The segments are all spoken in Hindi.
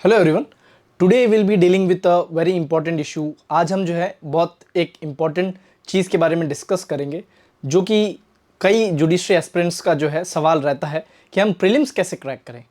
Hello everyone, today will be dealing with a very important issue. आज हम जो है बहुत एक इम्पॉर्टेंट चीज़ के बारे में डिस्कस करेंगे, जो कि कई जुडिशरी एस्पिरेंट्स का जो है सवाल रहता है कि हम प्रीलिम्स कैसे क्रैक करें।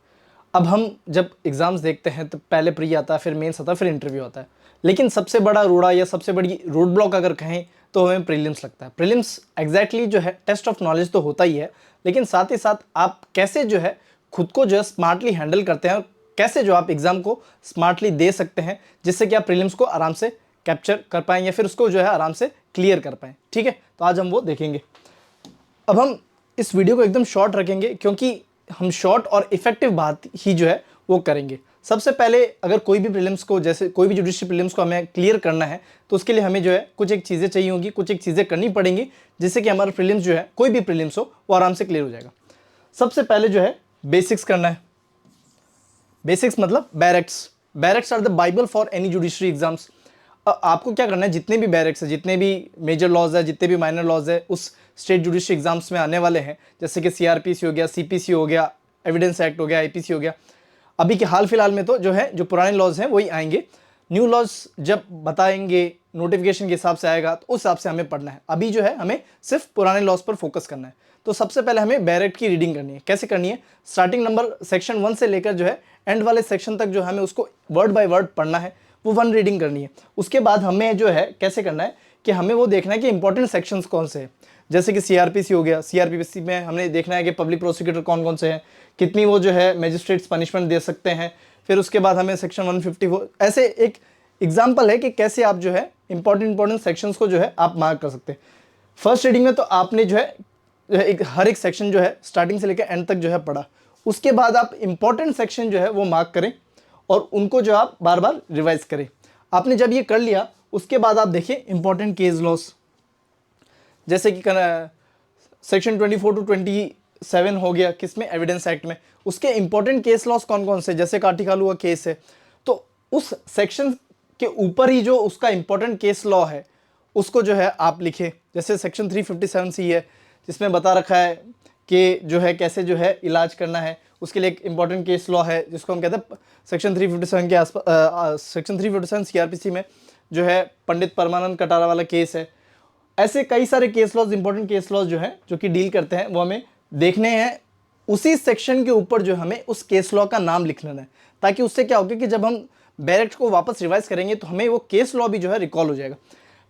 अब हम जब एग्ज़ाम्स देखते हैं तो पहले प्री आता है, फिर मेंस आता है, फिर इंटरव्यू आता है, लेकिन सबसे बड़ा रोड़ा या सबसे बड़ी रोड ब्लॉक अगर कहें तो हमें प्रीलिम्स लगता है। प्रीलिम्स एग्जैक्टली जो है टेस्ट ऑफ नॉलेज तो होता ही है, लेकिन साथ ही साथ आप कैसे जो है खुद को जो है स्मार्टली हैंडल करते हैं और कैसे जो आप एग्ज़ाम को स्मार्टली दे सकते हैं, जिससे कि आप प्रीलिम्स को आराम से कैप्चर कर पाएँ या फिर उसको जो है आराम से क्लियर कर पाएँ। ठीक है, तो आज हम वो देखेंगे। अब हम इस वीडियो को एकदम शॉर्ट रखेंगे, क्योंकि हम शॉर्ट और इफेक्टिव बात ही जो है वो करेंगे। सबसे पहले अगर कोई भी प्रीलिम्स को, जैसे कोई भी जुडिशरी प्रीलिम्स को हमें क्लियर करना है, तो उसके लिए हमें जो है कुछ एक चीज़ें चाहिए होंगी, कुछ एक चीज़ें करनी पड़ेंगी, जिससे कि हमारा प्रीलिम्स जो है, कोई भी प्रीलिम्स हो, वो आराम से क्लियर हो जाएगा। सबसे पहले जो है बेसिक्स करना है। बेसिक्स मतलब bare acts. Bare acts are the Bible for any judiciary exams. आपको क्या करना है, जितने भी बैरेक्स है, जितने भी मेजर लॉज है, जितने भी माइनर लॉज है उस स्टेट जुडिशरी एग्जाम्स में आने वाले हैं, जैसे कि सीआरपीसी हो गया, सीपीसी हो गया, एविडेंस एक्ट हो गया, आईपीसी हो गया। अभी के हाल फिलहाल में तो जो है जो पुराने लॉज हैं वही आएंगे। न्यू लॉज जब बताएंगे, नोटिफिकेशन के हिसाब से आएगा, तो उस हिसाब से हमें पढ़ना है। अभी जो है हमें सिर्फ पुराने लॉज पर फोकस करना है। तो सबसे पहले हमें बैरेक्ट की रीडिंग करनी है। कैसे करनी है? स्टार्टिंग नंबर सेक्शन 1 से लेकर जो है एंड वाले सेक्शन तक जो हमें उसको वर्ड बाय वर्ड पढ़ना है, वो 1 रीडिंग करनी है। उसके बाद हमें जो है कैसे करना है कि हमें वो देखना है कि इंपॉर्टेंट सेक्शंस कौन से हैं। जैसे कि सीआरपीसी हो गया, सीआरपीसी में हमने देखना है कि पब्लिक प्रोसिक्यूटर कौन कौन से हैं, कितनी वो जो है मजिस्ट्रेट्स पनिशमेंट दे सकते हैं। फिर उसके बाद हमें सेक्शन 154, ऐसे एक एग्जाम्पल है कि कैसे आप जो है इंपॉर्टेंट सेक्शंस को जो है आप मार्क कर सकते हैं। फर्स्ट रीडिंग में तो आपने जो है हर एक सेक्शन जो है स्टार्टिंग से लेकर एंड तक जो है पढ़ा। उसके बाद आप इंपॉर्टेंट सेक्शन जो है वो मार्क करें और उनको जो आप बार बार रिवाइज करें। आपने जब ये कर लिया, उसके बाद आप देखिए इंपॉर्टेंट केस लॉस, जैसे कि सेक्शन 24 to 27 हो गया, किसमें? एविडेंस एक्ट में। उसके इंपॉर्टेंट केस लॉस कौन कौन से? जैसे काटीकालू का केस है, तो उस सेक्शन के ऊपर ही जो उसका इंपॉर्टेंट केस लॉ है उसको जो है आप लिखे। जैसे सेक्शन 357C है, जिसमें बता रखा है कि जो है कैसे जो है इलाज करना है। उसके लिए एक इंपॉर्टेंट केस लॉ है जिसको हम कहते हैं सेक्शन 357 के आसपास, सेक्शन 357 सीआरपीसी में जो है पंडित परमानंद कटारा वाला केस है। ऐसे कई सारे case laws, important case laws जो है जो कि डील करते हैं, वो हमें देखने हैं। उसी सेक्शन के ऊपर जो हमें उस केस लॉ का नाम लिख लेना है, ताकि उससे क्या होगा कि जब हम बैरेक्ट को वापस रिवाइज करेंगे तो हमें वो केस लॉ भी जो है रिकॉल हो जाएगा।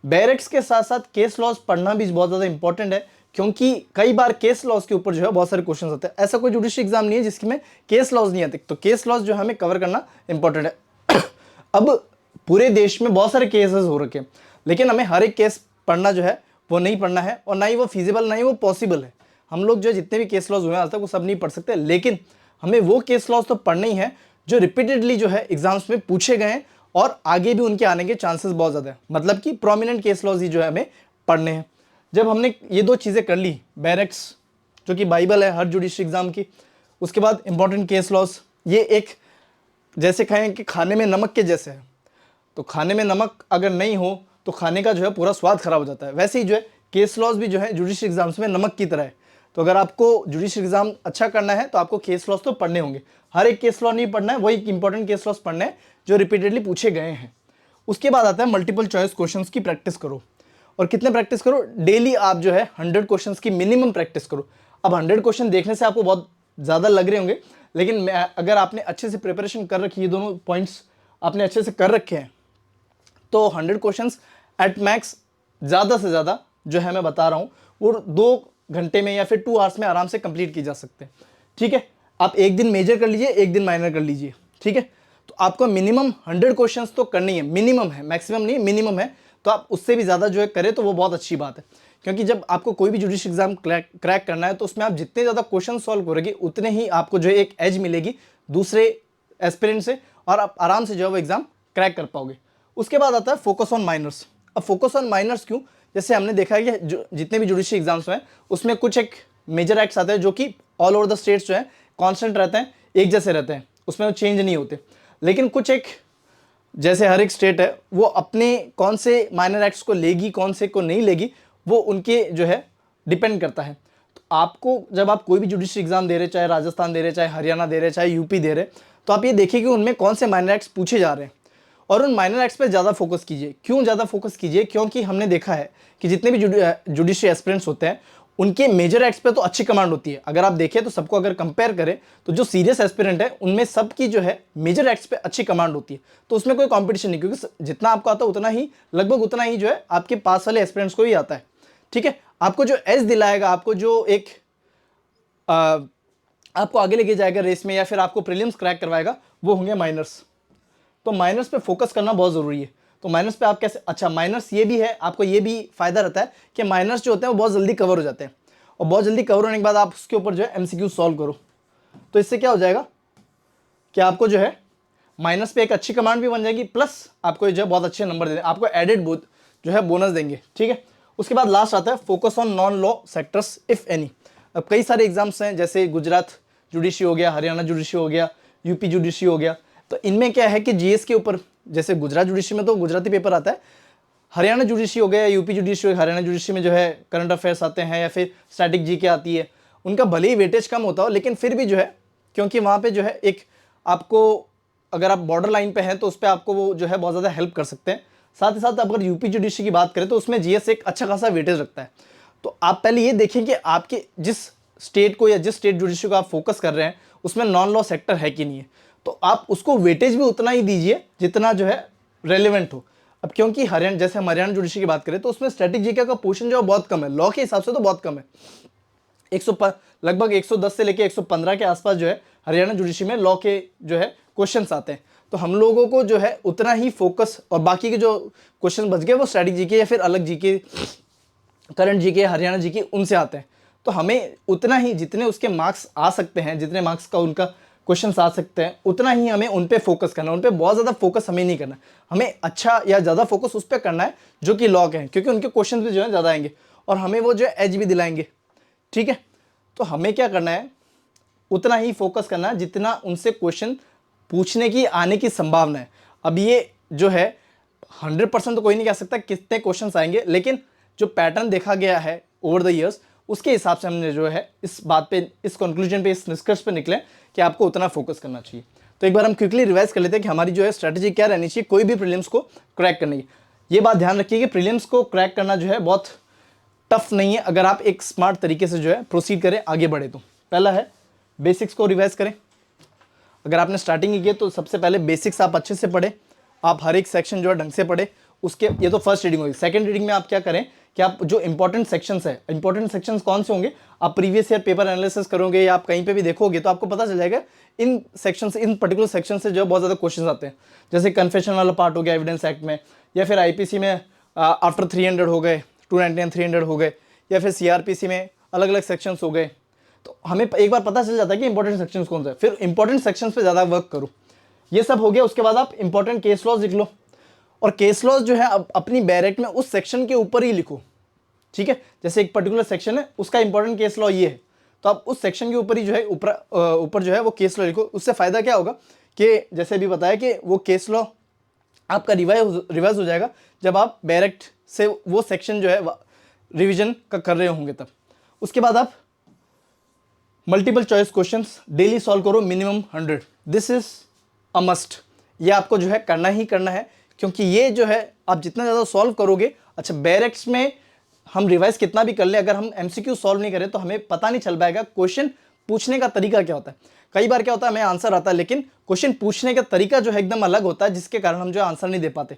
बैरेक्ट्स के साथ साथ केस लॉज पढ़ना भी बहुत ज़्यादा इंपॉर्टेंट है, क्योंकि कई बार केस लॉज के ऊपर जो है बहुत सारे क्वेश्चन आते हैं। ऐसा कोई जुडिशरी एग्जाम नहीं है जिसमें केस लॉज नहीं आते, तो केस लॉज जो हमें कवर करना इंपॉर्टेंट है। अब पूरे देश में बहुत सारे केसेस हो रखे हैं, लेकिन हमें हर एक केस पढ़ना जो है वो नहीं पढ़ना है, और ना ही वो फिजिबल, ना ही वो पॉसिबल है। हम लोग जो जितने भी केस लॉज हुए हैं आज तक वो सब नहीं पढ़ सकते, लेकिन हमें वो केस लॉज तो पढ़ने ही है जो रिपीटेडली जो है एग्जाम्स में पूछे गए हैं और आगे भी उनके आने के चांसेस बहुत ज़्यादा है। मतलब कि प्रोमिनेंट केस लॉज ही जो है हमें पढ़ने हैं। जब हमने ये दो चीज़ें कर ली, बैरेक्ट्स जो कि बाइबल है हर जुडिशरी एग्जाम की, उसके बाद इंपॉर्टेंट केस लॉज, ये एक जैसे कहें कि खाने में नमक के जैसे है। तो खाने में नमक अगर नहीं हो तो खाने का जो है पूरा स्वाद खराब हो जाता है। वैसे ही जो है केस लॉज भी जो है जुडिशरी एग्जाम्स में नमक की तरह है। तो अगर आपको जुडिशरी एग्जाम अच्छा करना है तो आपको केस लॉज तो पढ़ने होंगे। हर एक केस लॉ नहीं पढ़ना है, वही इंपॉर्टेंट केस लॉज पढ़ने हैं जो रिपीटेडली पूछे गए हैं। उसके बाद आता है मल्टीपल चॉइस क्वेश्चंस की प्रैक्टिस करो। और कितने प्रैक्टिस करो? डेली आप जो है 100 क्वेश्चंस की मिनिमम प्रैक्टिस करो। अब 100 क्वेश्चन देखने से आपको बहुत ज़्यादा लग रहे होंगे, लेकिन अगर आपने अच्छे से प्रिपरेशन कर रखी है, दोनों पॉइंट्स आपने अच्छे से कर रखे हैं, तो 100 क्वेश्चंस एट मैक्स ज़्यादा से ज़्यादा जो है मैं बता रहा हूँ वो 2 घंटे में या फिर 2 आवर्स में आराम से कंप्लीट की जा सकते हैं। ठीक है, आप एक दिन मेजर कर लीजिए, एक दिन माइनर कर लीजिए। ठीक है, तो आपको मिनिमम 100 क्वेश्चंस तो करनी है, मिनिमम है, मैक्सिमम नहीं, मिनिमम है। तो आप उससे भी ज़्यादा जो है करें तो वो बहुत अच्छी बात है, क्योंकि जब आपको कोई भी जुडिशरी एग्जाम क्रैक करना है तो उसमें आप जितने ज़्यादा क्वेश्चन सॉल्व करोगे उतने ही आपको जो है एक एज मिलेगी दूसरे एस्पिरेंट से, और आप आराम से जो है वो एग्ज़ाम क्रैक कर पाओगे। उसके बाद आता है फोकस ऑन माइनर्स। अब फोकस ऑन माइनर्स क्यों? जैसे हमने देखा है कि जो जितने भी जुडिशरी एग्जाम्स हैं उसमें कुछ एक मेजर एक्ट्स आते हैं जो कि ऑल ओवर द स्टेट्स जो है कांस्टेंट रहते हैं, एक जैसे रहते हैं, उसमें वो चेंज नहीं होते। लेकिन कुछ एक, जैसे हर एक स्टेट है वो अपने कौन से माइनर एक्ट्स को लेगी, कौन से को नहीं लेगी, वो उनके जो है डिपेंड करता है। तो आपको जब आप कोई भी जुडिशरी एग्जाम दे रहे, चाहे राजस्थान दे रहे, चाहे हरियाणा दे रहे, चाहे यूपी दे रहे, तो आप ये देखिए कि उनमें कौन से माइनर एक्ट्स पूछे जा रहे हैं और उन माइनर एक्ट्स पे ज़्यादा फोकस कीजिए। क्यों ज़्यादा फोकस कीजिए? क्योंकि हमने देखा है कि जितने भी जुडिशरी एस्पिरेंट्स होते हैं उनके मेजर एक्ट्स पे तो अच्छी कमांड होती है। अगर आप देखें तो सबको अगर कंपेयर करें तो जो सीरियस एस्पिरेंट है उनमें सबकी जो है मेजर एक्ट्स पे अच्छी कमांड होती है, तो उसमें कोई कंपटीशन नहीं, क्योंकि जितना आपको आता है उतना ही, लगभग उतना ही जो है आपके पास वाले एस्पिरेंट्स को ही आता है। ठीक है, आपको जो एज दिलाएगा, आपको जो एक आपको आगे लेके जाएगा रेस में या फिर आपको प्रीलिम्स क्रैक करवाएगा, वो होंगे माइनर्स। तो माइनर्स पे फोकस करना बहुत ज़रूरी है। तो माइनर्स पे आप कैसे, अच्छा माइनर्स ये भी है, आपको ये भी फायदा रहता है कि माइनर्स जो होते हैं वो बहुत जल्दी कवर हो जाते हैं, और बहुत जल्दी कवर होने के बाद आप उसके ऊपर जो है एमसीक्यू सॉल्व करो, तो इससे क्या हो जाएगा कि आपको जो है माइनस पे एक अच्छी कमांड भी बन जाएगी, प्लस आपको जो है बहुत अच्छे नंबर देंगे, आपको एडेड जो है बोनस देंगे। ठीक है, उसके बाद लास्ट आता है focus on non law sectors if any. अब कई सारे एग्जाम्स हैं, जैसे गुजरात जुडिशरी हो गया, हरियाणा जुडिशरी हो गया, यूपी जुडिशरी हो गया, तो इनमें क्या है कि जीएस के ऊपर, जैसे गुजरात जुडिशरी में तो गुजराती पेपर आता है, हरियाणा जुडिशरी हो गया, यूपी जुडिशरी, हरियाणा जुडिशरी में जो है करंट अफेयर्स आते हैं या फिर स्टैटिक जीके आती है, उनका भले ही वेटेज कम होता हो, लेकिन फिर भी जो है, क्योंकि वहाँ पे जो है एक आपको, अगर आप बॉर्डर लाइन पे हैं तो उस पर आपको वो जो है बहुत ज़्यादा हेल्प कर सकते हैं। साथ ही साथ अगर यूपी जुडिशरी की बात करें तो उसमें जीएस एक अच्छा खासा वेटेज रखता है। तो आप पहले ये देखें कि आपके जिस स्टेट को या जिस स्टेट जुडिशरी को आप फोकस कर रहे हैं उसमें नॉन लॉ सेक्टर है कि नहीं है, तो आप उसको वेटेज भी उतना ही दीजिए जितना जो है रेलिवेंट हो। अब क्योंकि हरियाणा, जैसे हम हरियाणा जुडिशरी की बात करें तो उसमें स्टैटिक जीके का पोर्शन जो है बहुत कम है, लॉ के हिसाब से तो बहुत कम है, लगभग 110 से लेके 115 के आसपास जो है हरियाणा जुडिशरी में लॉ के जो है क्वेश्चंस आते हैं। तो हम लोगों को जो है उतना ही फोकस, और बाकी के जो क्वेश्चन बच गए वो स्टैटिक जीके या फिर अलग GK, current GK, Haryana GK, उनसे आते हैं। तो हमें उतना ही, जितने उसके मार्क्स आ सकते हैं, जितने मार्क्स का उनका क्वेश्चंस आ सकते हैं, उतना ही हमें उन पे फोकस करना है। उन पे बहुत ज़्यादा फोकस हमें नहीं करना, हमें अच्छा या ज़्यादा फोकस उस पर करना है जो कि लॉ के हैं, क्योंकि उनके क्वेश्चन भी जो है ज़्यादा आएंगे और हमें वो जो है एज भी दिलाएंगे। ठीक है, तो हमें क्या करना है, उतना ही फोकस करना है जितना उनसे क्वेश्चन पूछने की आने की संभावना है। अब ये जो है 100% तो कोई नहीं कह सकता कितने क्वेश्चंस आएंगे, लेकिन जो पैटर्न देखा गया है ओवर द ईयर्स, उसके हिसाब से हमने जो है इस बात पे, इस कंक्लूजन पे, इस निष्कर्ष पे निकले कि आपको उतना फोकस करना चाहिए। तो एक बार हम क्विकली रिवाइज कर लेते हैं कि हमारी जो है स्ट्रैटेजी क्या रहनी चाहिए कोई भी प्रीलिम्स को क्रैक करने की। ये बात ध्यान रखिए कि प्रीलिम्स को क्रैक करना जो है बहुत टफ नहीं है, अगर आप एक स्मार्ट तरीके से जो है प्रोसीड करें, आगे बढ़े तो। पहला है बेसिक्स को रिवाइज करें। अगर आपने स्टार्टिंग की है तो सबसे पहले बेसिक्स आप अच्छे से पढ़ें, आप हर एक सेक्शन जो है ढंग से पढ़े। उसके, ये तो फर्स्ट रीडिंग होगी। सेकंड रीडिंग में आप क्या करें कि आप जो इंपॉर्टेंट सेक्शंस है, इंपॉर्टेंट सेक्शंस कौन से होंगे, आप प्रीवियस ईयर पेपर एनालिसिस करोगे या आप कहीं पे भी देखोगे तो आपको पता चल जाएगा इन सेक्शन से, इन पर्टिकुलर सेक्शन से जो बहुत ज़्यादा क्वेश्चन आते हैं। जैसे कन्फेशन वाला पार्ट हो गया एविडेंस एक्ट में, या फिर आईपीसी में आफ्टर 300 हो गए, 299 300 हो गए, या फिर सीआरपीसी में अलग अलग सेक्शंस हो गए। तो हमें एक बार पता चल जाता है कि इंपॉर्टेंट सेक्शंस कौन सा है, फिर इंपॉर्टेंट सेक्शंस पे ज़्यादा वर्क करो। ये सब हो गया। उसके बाद आप इंपॉर्टेंट केस लॉज लिख लो, और केस लॉज जो है अब अपनी बैरेक्ट में उस सेक्शन के ऊपर ही लिखो। ठीक है, जैसे एक पर्टिकुलर सेक्शन है, उसका इंपॉर्टेंट केस लॉ ये है, तो आप उस सेक्शन के ऊपर ही जो है ऊपर जो है वो केस लॉ लिखो। उससे फ़ायदा क्या होगा कि जैसे अभी बताया कि वो केस लॉ आपका रिवाइज हो जाएगा जब आप डायरेक्ट से वो सेक्शन जो है रिवीजन का कर रहे होंगे तब। उसके बाद आप multiple choice questions daily solve करो, minimum 100। This is a must, ये आपको जो है करना ही करना है, क्योंकि ये जो है आप जितना ज़्यादा सॉल्व करोगे, अच्छा डायरेक्ट्स में हम रिवाइज कितना भी कर ले, अगर हम एमसीक्यू सॉल्व नहीं करें तो हमें पता नहीं चल पाएगा क्वेश्चन पूछने का तरीका क्या होता है। कई बार क्या होता है, हमें आंसर आता है लेकिन क्वेश्चन पूछने का तरीका जो है एकदम अलग होता है, जिसके कारण हम जो आंसर नहीं दे पाते।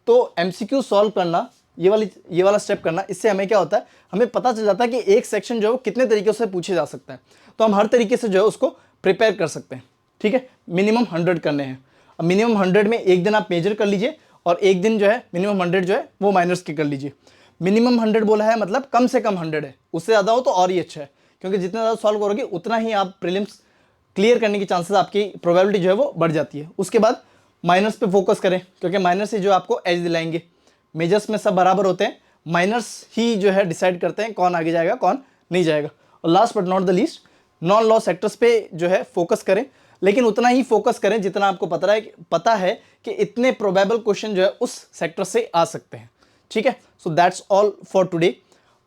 तो एमसीक्यू सॉल्व करना, ये वाला स्टेप करना, इससे हमें क्या होता है, हमें पता चल जाता है कि एक सेक्शन जो है वो कितने तरीके से पूछे जा सकता है, तो हम हर तरीके से जो है उसको प्रिपेयर कर सकते हैं। ठीक है, मिनिमम 100 करने हैं। अब मिनिमम 100 में एक दिन आप मेजर कर लीजिए और एक दिन जो है मिनिमम 100 जो है वो माइनर्स के कर लीजिए। मिनिमम 100 बोला है मतलब कम से कम 100 है, उससे ज़्यादा हो तो और ही अच्छा है, क्योंकि जितना ज़्यादा सॉल्व करोगे उतना ही आप प्रीलिम्स क्लियर करने की चांसेस, आपकी प्रोबेबिलिटी जो है वो बढ़ जाती है। उसके बाद माइनर्स पे फोकस करें, क्योंकि माइनर्स ही जो आपको एज दिलाएंगे। मेजर्स में सब बराबर होते हैं, माइनर्स ही जो है डिसाइड करते हैं कौन आगे जाएगा कौन नहीं जाएगा। और last but not the least, non law sectors पे जो है फोकस करें, लेकिन उतना ही फोकस करें जितना आपको पता है कि इतने प्रोबेबल क्वेश्चन जो है उस सेक्टर से आ सकते हैं। ठीक है, so that's all for today.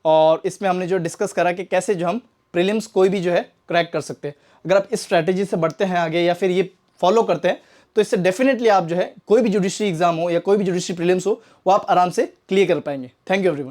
और इसमें हमने जो डिस्कस करा कि कैसे जो हम प्रीलिम्स कोई भी जो है क्रैक कर सकते हैं। अगर आप इस स्ट्रैटेजी से बढ़ते हैं आगे, या फिर ये फॉलो करते हैं तो इससे डेफिनेटली आप जो है कोई भी जुडिशरी एग्जाम हो या कोई भी जुडिशरी प्रीलिम्स हो वो आप आराम से क्लियर कर पाएंगे। Thank you everyone.